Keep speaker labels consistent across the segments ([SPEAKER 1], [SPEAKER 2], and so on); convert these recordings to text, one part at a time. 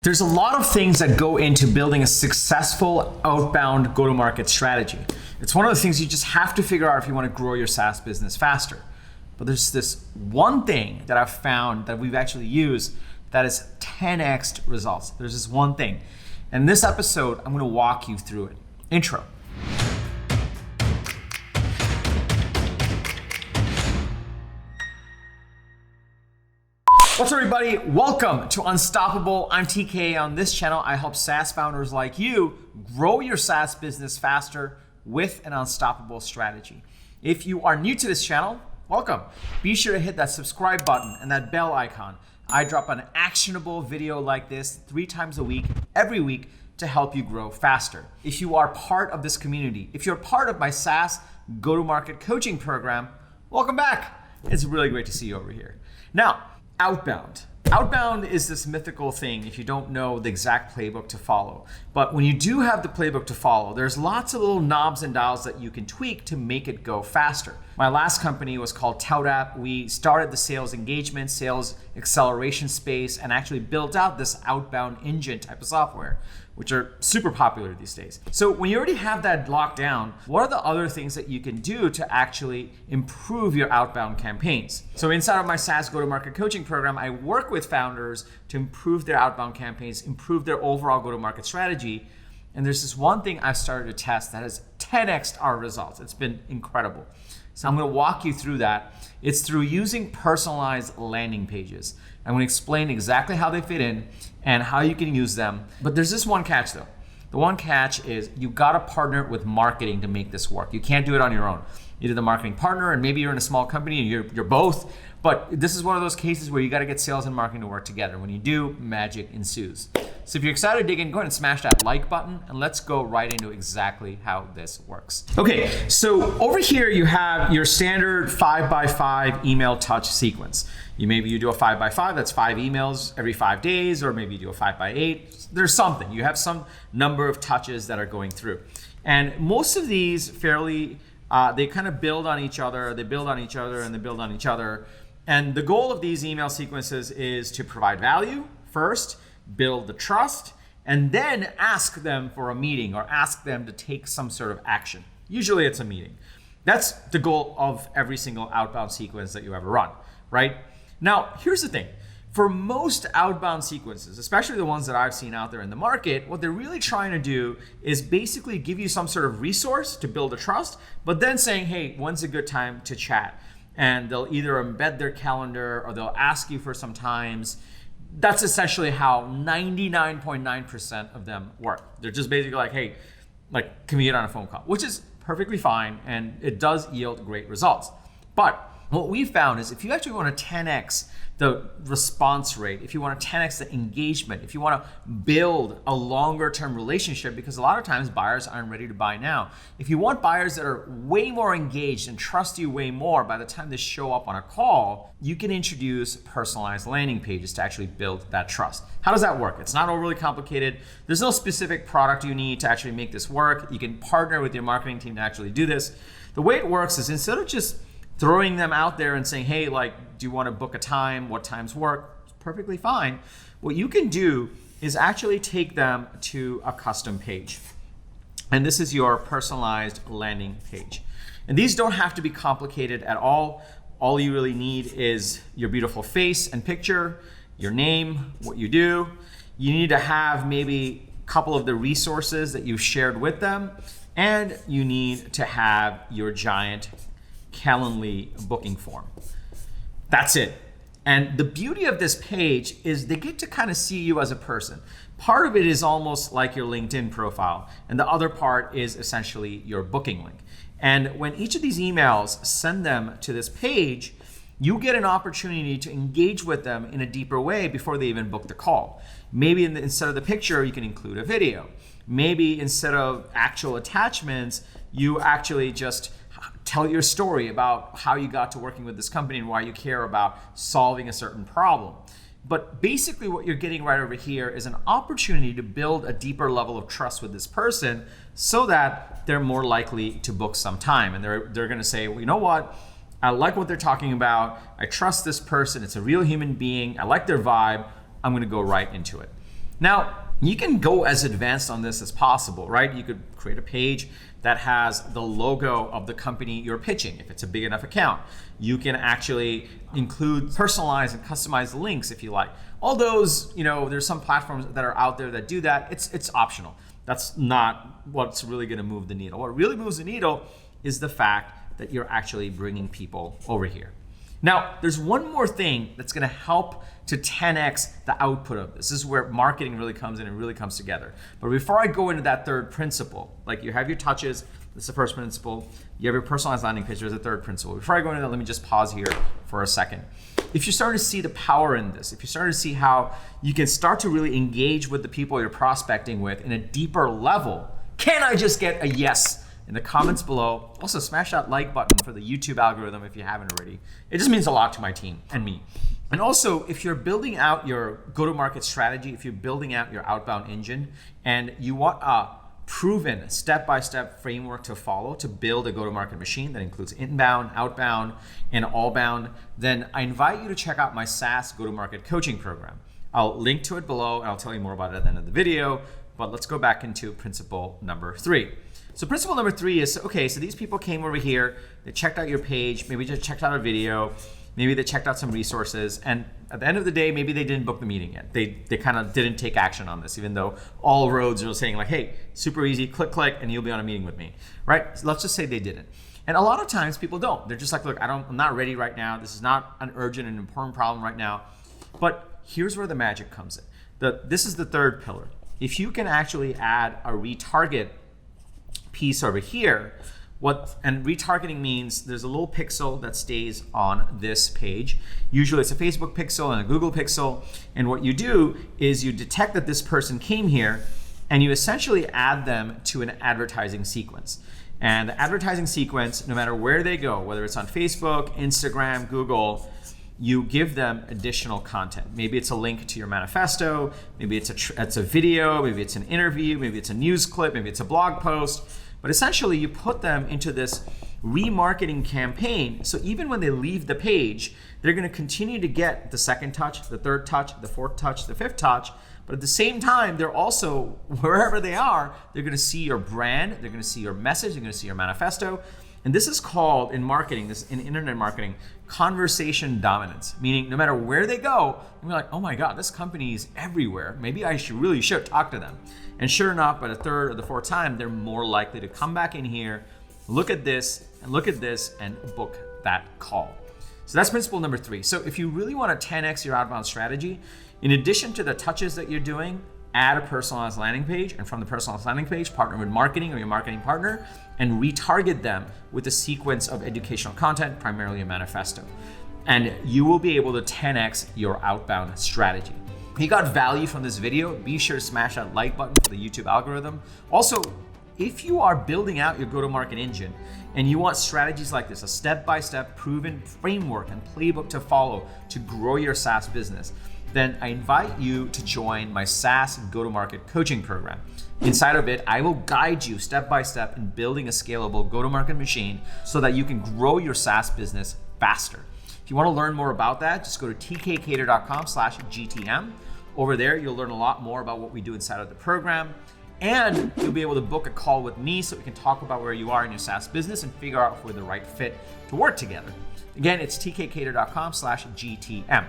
[SPEAKER 1] There's a lot of things that go into building a successful outbound go-to-market strategy. It's one of the things you just have to figure out if you want to grow your SaaS business faster. But there's this one thing that I've found that we've actually used that is 10x results. There's this one thing. And in this episode, I'm going to walk you through it. Intro. What's up, everybody? Welcome to Unstoppable. I'm TK. On this channel, I help SaaS founders like you grow your SaaS business faster with an unstoppable strategy. If you are new to this channel, welcome. Be sure to hit that subscribe button and that bell icon. I drop an actionable video like this 3 times a week, every week, to help you grow faster. If you are part of this community, if you're part of my SaaS go-to-market coaching program, welcome back. It's really great to see you over here. Now, Outbound. Outbound is this mythical thing if you don't know the exact playbook to follow. But when you do have the playbook to follow, there's lots of little knobs and dials that you can tweak to make it go faster. My last company was called ToutApp. We started the sales engagement, sales acceleration space, and actually built out this outbound engine type of software, which are super popular these days. So when you already have that locked down, what are the other things that you can do to actually improve your outbound campaigns? So inside of my SaaS go-to-market coaching program, I work with founders to improve their outbound campaigns, improve their overall go-to-market strategy. And there's this one thing I've started to test that has 10x'd our results. It's been incredible. So I'm going to walk you through that. It's through using personalized landing pages. I'm going to explain exactly how they fit in and how you can use them. But there's this one catch though. The one catch is you got to partner with marketing to make this work. You can't do it on your own. You're the marketing partner, and maybe you're in a small company and you're both. But this is one of those cases where you got to get sales and marketing to work together. When you do, magic ensues. So if you're excited to dig in, go ahead and smash that like button, and let's go right into exactly how this works. Okay, so over here you have your standard 5x5 email touch sequence. Maybe you do a 5x5, that's 5 emails every 5 days, or maybe you do a 5x8. There's something. You have some number of touches that are going through. And most of these they kind of build on each other, they build on each other, and they build on each other. And the goal of these email sequences is to provide value first, build the trust, and then ask them for a meeting or ask them to take some sort of action. Usually it's a meeting. That's the goal of every single outbound sequence that you ever run, right? Now, here's the thing. For most outbound sequences, especially the ones that I've seen out there in the market, what they're really trying to do is basically give you some sort of resource to build a trust, but then saying, hey, when's a good time to chat? And they'll either embed their calendar or they'll ask you for some times. That's essentially how 99.9% of them work. They're just basically like, hey, can we get on a phone call? Which is perfectly fine, and it does yield great results. But what we found is if you actually want to 10x the response rate, if you want to 10x the engagement, if you want to build a longer term relationship, because a lot of times buyers aren't ready to buy now. If you want buyers that are way more engaged and trust you way more by the time they show up on a call, you can introduce personalized landing pages to actually build that trust. How does that work? It's not overly complicated. There's no specific product you need to actually make this work. You can partner with your marketing team to actually do this. The way it works is instead of just throwing them out there and saying, hey, do you want to book a time? What times work? It's perfectly fine. What you can do is actually take them to a custom page. And this is your personalized landing page. And these don't have to be complicated at all. All you really need is your beautiful face and picture, your name, what you do. You need to have maybe a couple of the resources that you've shared with them. And you need to have your giant Calendly booking form. That's it. And the beauty of this page is they get to kind of see you as a person. Part of it is almost like your LinkedIn profile, and the other part is essentially your booking link. And when each of these emails send them to this page, you get an opportunity to engage with them in a deeper way before they even book the call. Maybe instead of the picture, you can include a video. Maybe instead of actual attachments, you actually just tell your story about how you got to working with this company and why you care about solving a certain problem. But basically what you're getting right over here is an opportunity to build a deeper level of trust with this person so that they're more likely to book some time. And they're going to say, well, you know what? I like what they're talking about. I trust this person. It's a real human being. I like their vibe. I'm going to go right into it. Now, you can go as advanced on this as possible, right? You could create a page that has the logo of the company you're pitching, if it's a big enough account. You can actually include personalized and customized links if you like. All those, there's some platforms that are out there that do that. It's optional. That's not what's really gonna move the needle. What really moves the needle is the fact that you're actually bringing people over here. Now, there's one more thing that's gonna help to 10x the output of this. This is where marketing really comes in and really comes together. But before I go into that third principle, like you have your touches, this is the first principle. You have your personalized landing page, there's a third principle. Before I go into that, let me just pause here for a second. If you're starting to see the power in this, if you're starting to see how you can start to really engage with the people you're prospecting with in a deeper level, can I just get a yes in the comments below? Also, smash that like button for the YouTube algorithm if you haven't already. It just means a lot to my team and me. And also, if you're building out your go-to-market strategy, if you're building out your outbound engine, and you want a proven step-by-step framework to follow to build a go-to-market machine that includes inbound, outbound, and allbound, then I invite you to check out my SaaS go-to-market coaching program. I'll link to it below, and I'll tell you more about it at the end of the video, but let's go back into principle number 3. So principle number 3 is, okay, so these people came over here, they checked out your page, maybe just checked out a video, maybe they checked out some resources, and at the end of the day, maybe they didn't book the meeting yet. They kind of didn't take action on this, even though all roads are saying like, hey, super easy, click, and you'll be on a meeting with me, right? So let's just say they didn't. And a lot of times people don't. They're just like, look, I'm not ready right now. This is not an urgent and important problem right now. But here's where the magic comes in. This is the third pillar. If you can actually add a retarget piece over here, and retargeting means there's a little pixel that stays on this page. Usually it's a Facebook pixel and a Google pixel. And what you do is you detect that this person came here and you essentially add them to an advertising sequence. And the advertising sequence, no matter where they go, whether it's on Facebook, Instagram, Google, you give them additional content. Maybe it's a link to your manifesto, maybe it's a video, maybe it's an interview, maybe it's a news clip, maybe it's a blog post. But essentially you put them into this remarketing campaign. So even when they leave the page, they're gonna continue to get the second touch, the third touch, the fourth touch, the fifth touch. But at the same time, they're also, wherever they are, they're gonna see your brand, they're gonna see your message, they're gonna see your manifesto. And this is called, in marketing, in internet marketing, conversation dominance. Meaning no matter where they go, you're like, oh my God, this company is everywhere. Maybe I really should talk to them. And sure enough, by the third or the fourth time, they're more likely to come back in here, look at this, and book that call. So that's principle number 3. So if you really want to 10x your outbound strategy, in addition to the touches that you're doing, add a personalized landing page, and from the personalized landing page, partner with marketing or your marketing partner, and retarget them with a sequence of educational content, primarily a manifesto. And you will be able to 10x your outbound strategy. If you got value from this video, be sure to smash that like button for the YouTube algorithm. Also, if you are building out your go-to-market engine and you want strategies like this, a step-by-step proven framework and playbook to follow to grow your SaaS business, then I invite you to join my SaaS go-to-market coaching program. Inside of it, I will guide you step-by-step in building a scalable go-to-market machine so that you can grow your SaaS business faster. If you want to learn more about that, just go to tkcater.com/GTM. Over there, you'll learn a lot more about what we do inside of the program, and you'll be able to book a call with me so we can talk about where you are in your SaaS business and figure out if we're the right fit to work together. Again, it's tkcater.com/GTM.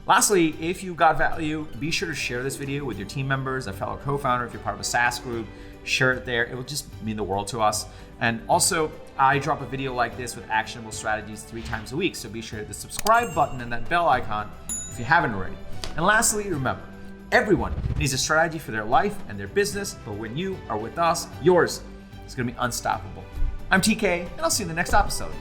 [SPEAKER 1] Lastly, if you got value, be sure to share this video with your team members, a fellow co-founder. If you're part of a SaaS group, share it there. It will just mean the world to us. And also, I drop a video like this with actionable strategies 3 times a week. So be sure to hit the subscribe button and that bell icon if you haven't already. And lastly, remember, everyone needs a strategy for their life and their business, but when you are with us, yours is going to be unstoppable. I'm TK, and I'll see you in the next episode.